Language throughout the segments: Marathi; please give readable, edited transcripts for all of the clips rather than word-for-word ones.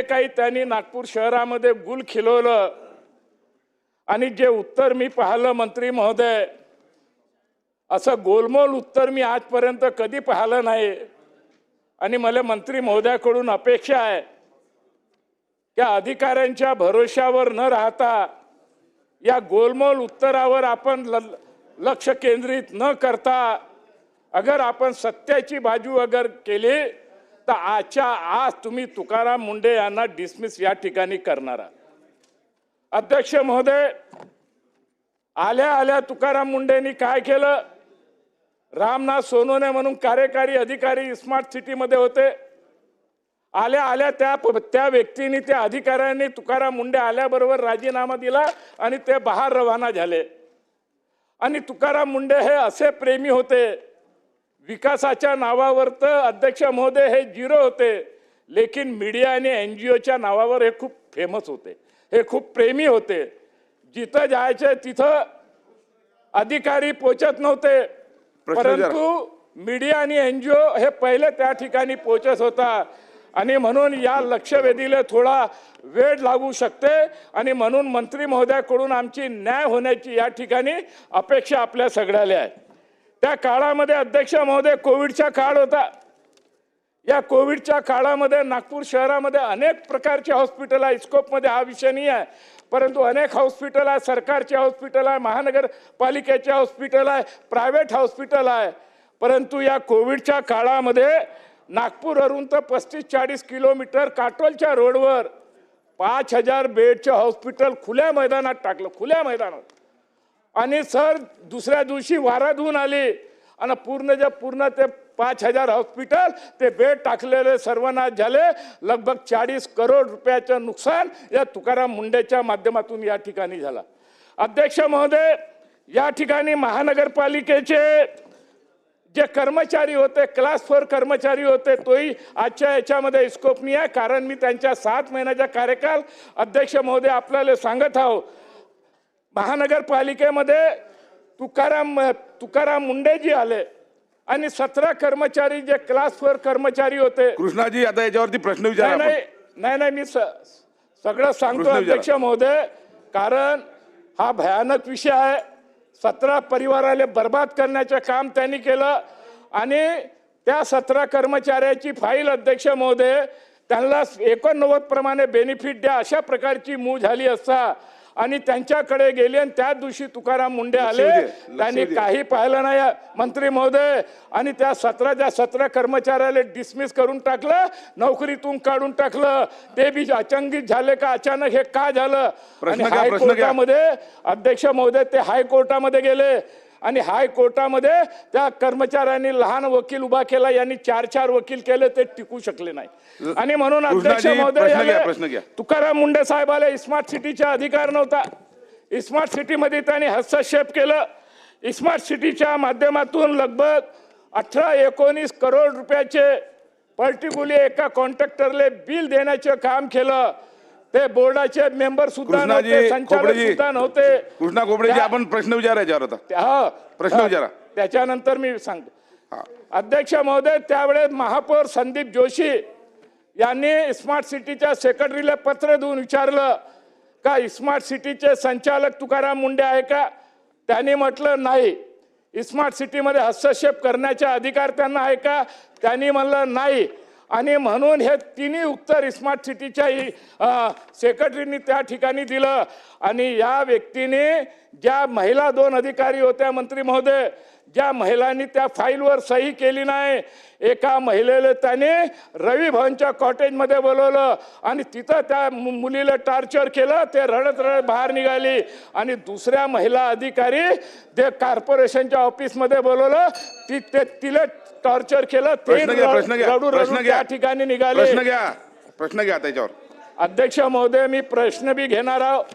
काही त्यांनी नागपूर शहरामध्ये गुल खिलवलं आणि जे उत्तर मी पाहिलं मंत्री महोदय, असं गोलमोल उत्तर मी आजपर्यंत कधी पाहिलं नाही। आणि मला मंत्री महोदयाकडून अपेक्षा आहे की अधिकाऱ्यांच्या भरोशावर न राहता या गोलमोल उत्तरावर आपण लक्ष केंद्रित न करता अगर आपण सत्याची बाजू अगर केली तर आज तुम्ही तुकाराम मुंडे यांना डिसमिस या ठिकाणी करणार आहात। अध्यक्ष महोदय, आल्या आल्या तुकाराम मुंडेंनी काय केलं? रामनाथ सोनवणे म्हणून कार्यकारी अधिकारी स्मार्ट सिटी मध्ये होते। आल्या आल्या त्या व्यक्तीने त्या अधिकाऱ्यांनी तुकाराम मुंडे आल्याबरोबर राजीनामा दिला आणि ते बाहेर रवाना झाले। आणि तुकाराम मुंडे हे असे प्रेमी होते, विकासाच्या नावावर तर अध्यक्ष महोदय हे झिरो होते, लेकिन मीडिया आणि एनजीओच्या नावावर हे खूप फेमस होते, हे खूप प्रेमी होते। जिथं जायचे तिथं अधिकारी पोचत नव्हते, परंतु मीडिया आणि एनजीओ हे पहिले त्या ठिकाणी पोचत होता। आणि म्हणून या लक्षवेधीला थोडा वेळ लागू शकते आणि म्हणून मंत्री महोदयाकडून आमची न्याय होण्याची या ठिकाणी अपेक्षा आपल्या सगळ्याला आहे। त्या काळामध्ये अध्यक्ष महोदय कोविडचा काळ होता। या कोविडच्या काळामध्ये नागपूर शहरामध्ये अनेक प्रकारचे हॉस्पिटल आहे, स्कोपमध्ये हा विषय नाही आहे, परंतु अनेक हॉस्पिटल आहे, सरकारचे हॉस्पिटल आहे, महानगरपालिकेचे हॉस्पिटल आहे, प्रायव्हेट हॉस्पिटल आहे। परंतु या कोविडच्या काळामध्ये नागपूरवरून तर 35-40 किलोमीटर काटोलच्या रोडवर 5000 बेडचे हॉस्पिटल खुल्या मैदानात टाकलं, खुल्या मैदानात। आणि सर दुसऱ्या दिवशी वाराधून आली आणि पूर्ण ते 5000 हॉस्पिटल ते बेड टाकलेले सर्वनाश झाले। लगभग 40 करोड रुपयाचं नुकसान या तुकाराम मुंडेच्या माध्यमातून या ठिकाणी झाला। अध्यक्ष महोदय, या ठिकाणी महानगरपालिकेचे जे कर्मचारी होते, क्लास 4 कर्मचारी होते, तोही आजच्या याच्यामध्ये स्कोप नाही आहे, कारण मी त्यांच्या 7 महिन्याचा कार्यकाल अध्यक्ष महोदय आपल्याला सांगत आहो। महानगरपालिकेमध्ये तुकाराम मुंडे जी आले आणि 17 कर्मचारी जे क्लास 4 कर्मचारी होते। कृष्णाजी, आता याच्यावरती प्रश्न विचारा। नाही मी सगळं सांगतो अध्यक्ष महोदय, कारण हा भयानक विषय आहे। 17 परिवाराला बर्बाद करण्याचं काम त्यांनी केलं आणि त्या 17 कर्मचाऱ्याची फाईल अध्यक्ष महोदय त्यांना 89 प्रमाणे बेनिफिट द्या अशा प्रकारची मूव झाली असता आणि त्यांच्याकडे गेले आणि त्या दिवशी तुकाराम मुंडे आले, त्यांनी काही पाहिलं नाही मंत्री महोदय। आणि त्या 17 कर्मचाऱ्याला डिसमिस करून टाकलं, नोकरीतून काढून टाकलं। ते बी अचंबित झाले का अचानक हे का झालं? आणि हायकोर्टामध्ये अध्यक्ष महोदय ते हायकोर्टामध्ये गेले आणि हायकोर्टामध्ये त्या कर्मचाऱ्यांनी लहान वकील उभा केला, यांनी 4 वकील केले, ते टिकू शकले नाही। आणि म्हणून अध्यक्ष महोदय तुकाराम मुंडे साहेबाला स्मार्ट सिटीचा अधिकार नव्हता। स्मार्ट सिटीमध्ये त्यांनी हस्तक्षेप केलं। स्मार्ट सिटीच्या माध्यमातून लगभग 18-19 करोड रुपयाचे पर्टिक्युलर एका कॉन्ट्रॅक्टरले बिल देण्याचे काम केलं। ते बोर्डाचे मेंबर सुद्धा नव्हते, संचालक सुद्धा नव्हते। कृष्णा खोपडेजी, आपण प्रश्न विचारायच्यावर होता। हा प्रश्न विचारा, त्याच्यानंतर मी सांगतो। अध्यक्ष महोदय, त्यावेळेस महापौर संदीप जोशी यांनी स्मार्ट सिटीच्या सेक्रेटरीला पत्र देऊन विचारलं का स्मार्ट सिटीचे संचालक तुकाराम मुंडे आहे का? त्यांनी म्हटलं नाही। स्मार्ट सिटीमध्ये हस्तक्षेप करण्याचा अधिकार त्यांना आहे का? त्यांनी म्हणलं नाही। आणि म्हणून हे तिन्ही उत्तर स्मार्ट सिटीच्या सेक्रेटरीनी त्या ठिकाणी दिलं। आणि या व्यक्तीने ज्या महिला 2 अधिकारी होत्या मंत्री महोदय, ज्या महिलांनी त्या फाईलवर सही केली नाही, एका महिलेला त्याने रवी भवनच्या कॉटेजमध्ये बोलवलं आणि तिथं त्या मुलीला टॉर्चर केलं, ते रडत बाहेर निघाली। आणि दुसऱ्या महिला अधिकारी ते कॉर्पोरेशनच्या ऑफिसमध्ये बोलवलं, तिला टॉर्चर केलं, ते रडू त्या ठिकाणी निघाले। प्रश्न घ्या त्याच्यावर। अध्यक्ष महोदय, मी प्रश्न बी घेणार आहोत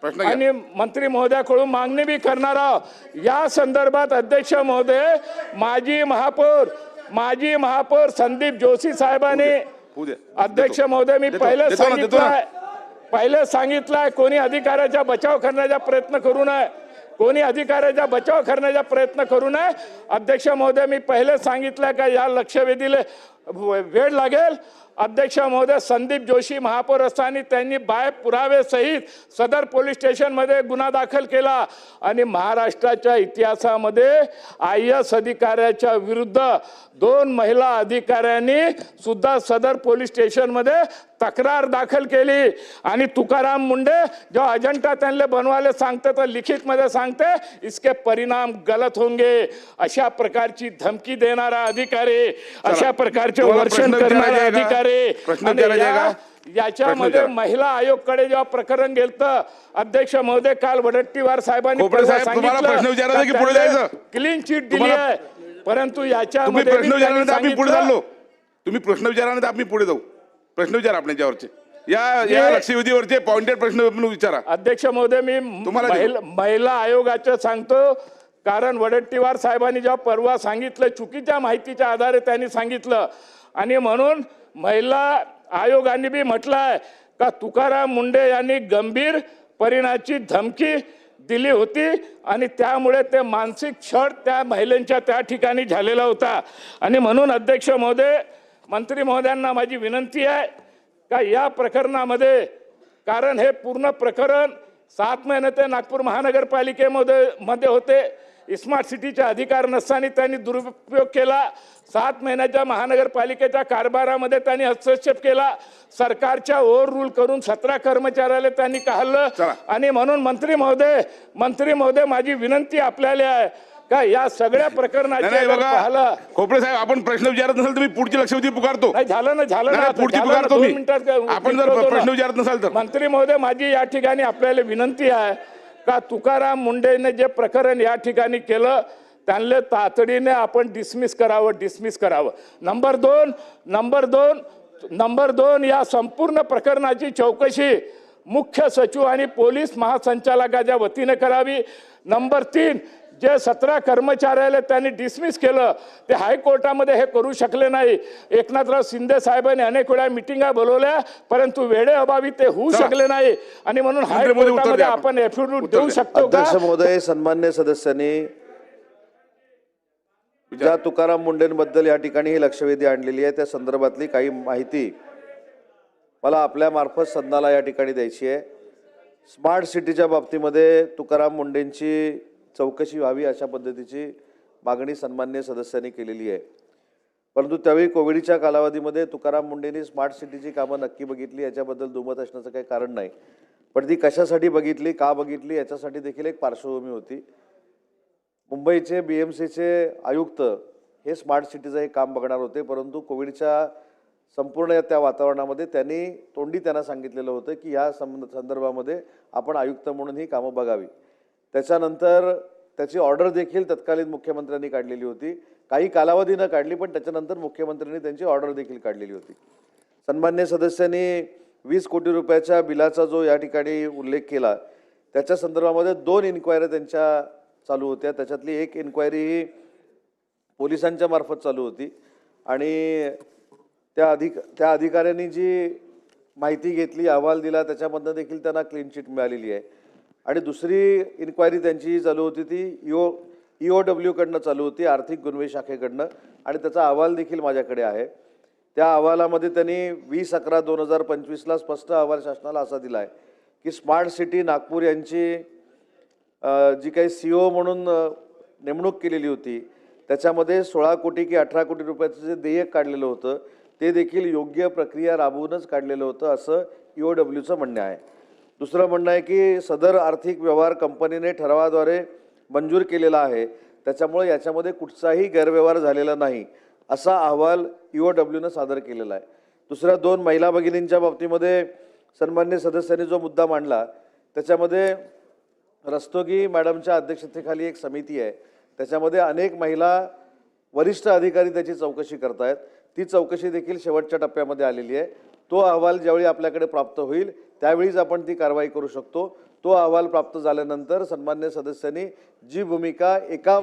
आणि मंत्री महोदयाकडून मागणी बी करणार आहोत या संदर्भात। अध्यक्ष महोदय, माजी महापौर संदीप जोशी साहेबांनी, अध्यक्ष महोदय, मी पहिले सांगितलंय कोणी अधिकाऱ्याचा बचाव करण्याचा प्रयत्न करू नये, कोणी अधिकाऱ्याचा बचाव करण्याचा प्रयत्न करू नये। अध्यक्ष महोदय, मी पहिले सांगितलं का या लक्षवेधीला वेळ लागेल अध्यक्ष महोदय संदीप जोशी महापौर असताना त्यांनी बाय पुरावे सहित सदर पोलीस स्टेशनमध्ये गुन्हा दाखल केला आणि महाराष्ट्राच्या इतिहासामध्ये IAS अधिकाऱ्याच्या विरुद्ध 2 महिला अधिकाऱ्यांनी सुद्धा सदर पोलीस स्टेशनमध्ये तक्रार दाखल केली आणि तुकाराम मुंडे जो अजंता त्यांना बनवायला सांगते तर लिखित मध्ये सांगते इसके परिणाम गलत होंगे अशा प्रकारची धमकी देणारा अधिकारी अशा प्रकारचे तुम्हाला वर्षण प्रश्न विचारा करणारा जाएगा? अधिकारी प्रश्न विचारा जाएगा? याच्यामध्ये प्रश्न महिला आयोगकडे जेव्हा प्रकरण गेलं अध्यक्ष महोदय काल वडट्टीवार साहेबांनी खोपडे साहेब, तुम्हाला प्रश्न विचारायचा की पुढे जायचं? क्लीन चिट दिली आहे परंतु तुम्ही याच्यामध्ये प्रश्न विचारल्यानंतर आम्ही पुढे सांगितलं- चाललो. तुम्ही प्रश्न विचारल्यानंतर आम्ही पुढे जाऊ. प्रश्न विचारा आपल्याच्यावरचे या लक्षवेधीवरचे पॉइंटेड प्रश्न आपण विचारा. अध्यक्ष महोदय मी तुम्हाला देऊ. महिला आयोगाचं सांगतो कारण वडट्टीवार साहेबांनी जेव्हा परवा सांगितलं चुकीच्या माहितीच्या आधारे त्यांनी सांगितलं आणि म्हणून महिला आयोगाने बी म्हटलंय का तुकाराम मुंडे यांनी गंभीर परिणामाची धमकी दिली होती आणि त्यामुळे ते मानसिक छळ त्या महिलांच्या त्या ठिकाणी झालेला होता आणि म्हणून अध्यक्ष महोदय मंत्री महोदयांना माझी विनंती आहे का या प्रकरणामध्ये कारण हे पूर्ण प्रकरण 7 महिने ते नागपूर महानगरपालिकेमध्ये होते स्मार्ट सिटीचे अधिकार नसताना त्यांनी दुरुपयोग केला 7 महिन्याच्या महानगरपालिकेच्या कारभारामध्ये त्यांनी हस्तक्षेप केला सरकारच्या ओव्हर रूल करून 17 कर्मचाऱ्याला त्यांनी काढलं चला. आणि म्हणून मंत्री महोदय माझी विनंती आपल्याला आहे का या सगळ्या प्रकरणाची नाही जर बघा पाहिलं खोपडे साहेब आपण प्रश्न विचारत नसाल तर मी पुढची लक्षवेधी पुकारतो. नाही झालं ना नाही, आता पुढची झालं ना, पुकारतो 2 मी. मिनिटात आपण जर विचारतो ना. प्रश्न विचारत नसाल तर मंत्री महोदय माझी या ठिकाणी आपल्याला विनंती आहे का तुकाराम मुंडेने जे प्रकरण या ठिकाणी केलं त्यांना तातडीने आपण डिसमिस करावं. नंबर दोन या संपूर्ण प्रकरणाची चौकशी मुख्य सचिव आणि पोलीस महासंचालकाच्या वतीने करावी. नंबर 3 जे 17 कर्मचाऱ्याला त्यांनी डिसमिस केलं ते हायकोर्टामध्ये हे करू शकले नाही. एकनाथराव शिंदे साहेबांनी अनेक वेळा मिटिंगा बोलवल्या परंतु वेळेअभावी ते होऊ शकले नाही आणि म्हणून हायकोर्टामध्ये आपण एफिडेव्हिट देऊ शकतो का? अध्यक्ष महोदय सन्मान्य सदस्यांनी ज्या तुकाराम मुंडेंबद्दल या ठिकाणी ही लक्षवेधी आणलेली आहे त्या संदर्भातली काही माहिती मला आपल्या मार्फत सदनाला या ठिकाणी द्यायची आहे. स्मार्ट सिटीच्या बाबतीमध्ये तुकाराम मुंडेंची चौकशी व्हावी अशा पद्धतीची मागणी सन्मान्य सदस्यांनी केलेली आहे. परंतु त्यावेळी कोविडच्या कालावधीमध्ये तुकाराम मुंडेंनी स्मार्ट सिटीची कामं नक्की बघितली याच्याबद्दल दुमत असण्याचं काही कारण नाही. पण ती कशासाठी बघितली का बघितली याच्यासाठी देखील एक पार्श्वभूमी होती. मुंबईचे BMCचे आयुक्त हे स्मार्ट सिटीचं हे काम बघणार होते परंतु कोविडच्या संपूर्ण त्या वातावरणामध्ये त्यांना सांगितलेलं होतं की ह्या संदर्भामध्ये आपण आयुक्त म्हणून ही कामं बघावी. त्याच्यानंतर त्याची ऑर्डर देखील तत्कालीन मुख्यमंत्र्यांनी काढलेली होती. काही कालावधीनं काढली पण त्याच्यानंतर मुख्यमंत्र्यांनी त्यांची ऑर्डर देखील काढलेली होती. सन्मान्य सदस्यांनी 20 कोटी रुपयाच्या बिलाचा जो या ठिकाणी उल्लेख केला त्याच्या संदर्भामध्ये 2 इन्क्वायऱ्या त्यांच्या चालू होत्या. त्याच्यातली एक इन्क्वायरी ही पोलिसांच्या मार्फत चालू होती आणि त्या अधिकाऱ्यांनी जी माहिती घेतली अहवाल दिला त्याच्यामधनं देखील त्यांना क्लीन चिट मिळालेली आहे. आणि दुसरी इन्क्वायरी त्यांची चालू होती ती EOW कडनं चालू होती आर्थिक गुन्हे शाखेकडनं आणि त्याचा अहवाल देखील माझ्याकडे आहे. त्या अहवालामध्ये त्यांनी 20/11/2025ला स्पष्ट अहवाल शासनाला असा दिला आहे की स्मार्ट सिटी नागपूर यांची जी काही CEO म्हणून नेमणूक केलेली होती त्याच्यामध्ये 16 कोटी की 18 कोटी रुपयाचं जे देयक काढलेलं होतं ते देखील योग्य प्रक्रिया राबवूनच काढलेलं होतं असं EOWचं म्हणणं आहे. दुसरं म्हणणं आहे की सदर आर्थिक व्यवहार कंपनीने ठरावाद्वारे मंजूर केलेला आहे त्याच्यामुळे याच्यामध्ये कुठचाही गैरव्यवहार झालेला नाही असा अहवाल EOWनं सादर केलेला आहे. दुसऱ्या 2 महिला भगिनींच्या बाबतीमध्ये सन्मान्य सदस्यांनी जो मुद्दा मांडला त्याच्यामध्ये रस्तोगी मॅडमच्या अध्यक्षतेखाली एक समिती आहे त्याच्यामध्ये अनेक महिला वरिष्ठ अधिकारी त्याची चौकशी करतायत. ती चौकशी देखील शेवटच्या टप्प्यामध्ये आलेली आहे. तो अहवाल ज्यावेळी आपल्याकडे प्राप्त होईल त्यावेळीच आपण ती कारवाई करू शकतो. तो अहवाल प्राप्त झाल्यानंतर सन्मान्य सदस्यांनी जी भूमिका एका